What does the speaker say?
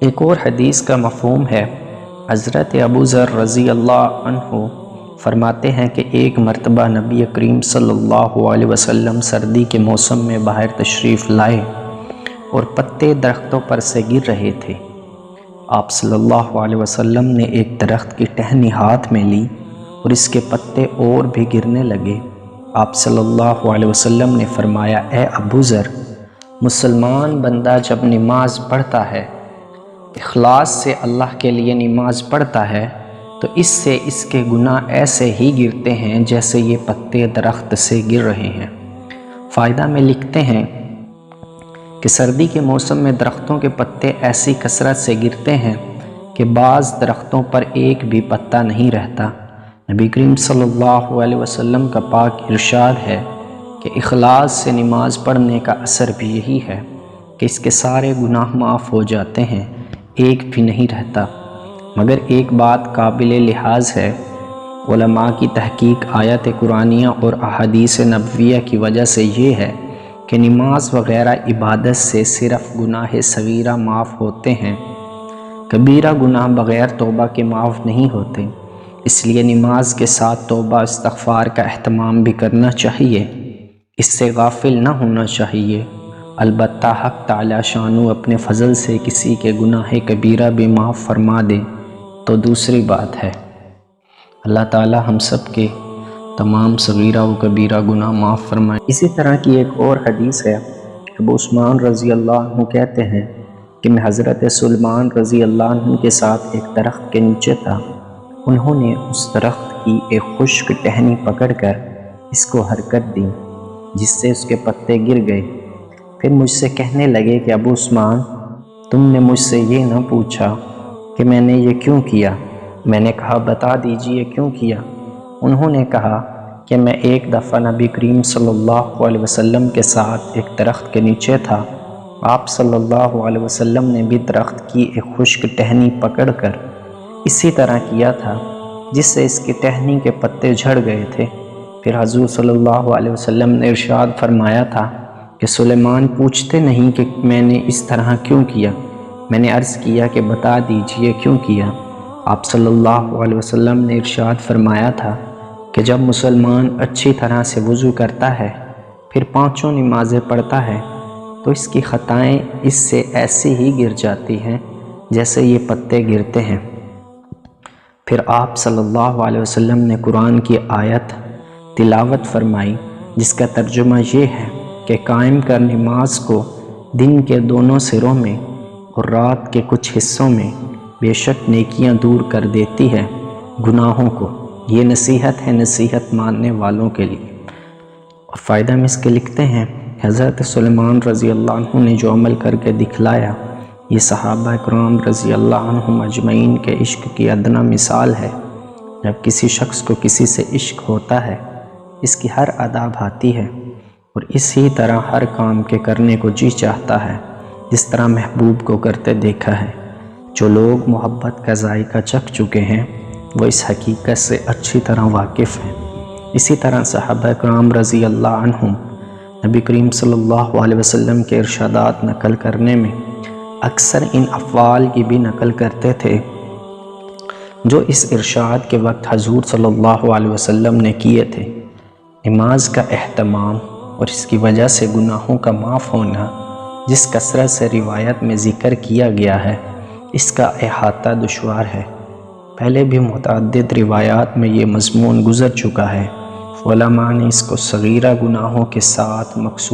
ایک اور حدیث کا مفہوم ہے، حضرت ابو ذر رضی اللہ عنہ فرماتے ہیں کہ ایک مرتبہ نبی کریم صلی اللہ علیہ وسلم سردی کے موسم میں باہر تشریف لائے اور پتے درختوں پر سے گر رہے تھے۔ آپ صلی اللہ علیہ وسلم نے ایک درخت کی ٹہنی ہاتھ میں لی اور اس کے پتے اور بھی گرنے لگے۔ آپ صلی اللہ علیہ وسلم نے فرمایا، اے ابو ذر، مسلمان بندہ جب نماز پڑھتا ہے، اخلاص سے اللہ کے لیے نماز پڑھتا ہے، تو اس سے اس کے گناہ ایسے ہی گرتے ہیں جیسے یہ پتے درخت سے گر رہے ہیں۔ فائدہ میں لکھتے ہیں کہ سردی کے موسم میں درختوں کے پتے ایسی کثرت سے گرتے ہیں کہ بعض درختوں پر ایک بھی پتا نہیں رہتا۔ نبی کریم صلی اللہ علیہ وسلم کا پاک ارشاد ہے کہ اخلاص سے نماز پڑھنے کا اثر بھی یہی ہے کہ اس کے سارے گناہ معاف ہو جاتے ہیں، ایک بھی نہیں رہتا۔ مگر ایک بات قابل لحاظ ہے، علماء کی تحقیق آیات قرآنیہ اور احادیث نبویہ کی وجہ سے یہ ہے کہ نماز وغیرہ عبادت سے صرف گناہ صغیرہ معاف ہوتے ہیں، کبیرہ گناہ بغیر توبہ کے معاف نہیں ہوتے۔ اس لیے نماز کے ساتھ توبہ استغفار کا اہتمام بھی کرنا چاہیے، اس سے غافل نہ ہونا چاہیے۔ البتہ حق تعالی شانو اپنے فضل سے کسی کے گناہ کبیرہ بھی معاف فرما دے تو دوسری بات ہے۔ اللہ تعالی ہم سب کے تمام صغیرہ و کبیرہ گناہ معاف فرمائے۔ اسی طرح کی ایک اور حدیث ہے، ابو عثمان رضی اللہ عنہ کہتے ہیں کہ میں حضرت سلمان رضی اللہ عنہ کے ساتھ ایک درخت کے نیچے تھا۔ انہوں نے اس درخت کی ایک خشک ٹہنی پکڑ کر اس کو حرکت دی، جس سے اس کے پتے گر گئے۔ پھر مجھ سے کہنے لگے کہ ابو عثمان، تم نے مجھ سے یہ نہ پوچھا کہ میں نے یہ کیوں کیا؟ میں نے کہا، بتا دیجئے کیوں کیا؟ انہوں نے کہا کہ میں ایک دفعہ نبی کریم صلی اللہ علیہ وسلم کے ساتھ ایک درخت کے نیچے تھا۔ آپ صلی اللہ علیہ وسلم نے بھی درخت کی ایک خشک ٹہنی پکڑ کر اسی طرح کیا تھا، جس سے اس کی ٹہنی کے پتے جھڑ گئے تھے۔ پھر حضور صلی اللہ علیہ وسلم نے ارشاد فرمایا تھا کہ سلیمان پوچھتے نہیں کہ میں نے اس طرح کیوں کیا۔ میں نے عرض کیا کہ بتا دیجئے کیوں کیا۔ آپ صلی اللہ علیہ وسلم نے ارشاد فرمایا تھا کہ جب مسلمان اچھی طرح سے وضو کرتا ہے، پھر 5 نمازیں پڑھتا ہے، تو اس کی خطائیں اس سے ایسی ہی گر جاتی ہیں جیسے یہ پتے گرتے ہیں۔ پھر آپ صلی اللہ علیہ وسلم نے قرآن کی آیت تلاوت فرمائی، جس کا ترجمہ یہ ہے کہ قائم کر نماز کو دن کے دونوں سروں میں اور رات کے کچھ حصوں میں، بے شک نیکیاں دور کر دیتی ہے گناہوں کو۔ یہ نصیحت ہے نصیحت ماننے والوں کے لیے۔ اور فائدہ میں اس کے لکھتے ہیں، حضرت سلیمان رضی اللہ عنہ نے جو عمل کر کے دکھلایا، یہ صحابہ کرام رضی اللہ عنہم اجمعین کے عشق کی ادنا مثال ہے۔ جب کسی شخص کو کسی سے عشق ہوتا ہے، اس کی ہر ادا بھاتی ہے اور اسی طرح ہر کام کے کرنے کو جی چاہتا ہے، جس طرح محبوب کو کرتے دیکھا ہے۔ جو لوگ محبت کا ذائقہ چکھ چکے ہیں، وہ اس حقیقت سے اچھی طرح واقف ہیں۔ اسی طرح صحابہ کرام رضی اللہ عنہم نبی کریم صلی اللہ علیہ وسلم کے ارشادات نقل کرنے میں اکثر ان افعال کی بھی نقل کرتے تھے جو اس ارشاد کے وقت حضور صلی اللہ علیہ وسلم نے کیے تھے۔ نماز کا اہتمام اور اس کی وجہ سے گناہوں کا معاف ہونا، جس کثرت سے روایت میں ذکر کیا گیا ہے، اس کا احاطہ دشوار ہے۔ پہلے بھی متعدد روایات میں یہ مضمون گزر چکا ہے۔ علماء نے اس کو صغیرہ گناہوں کے ساتھ مقصود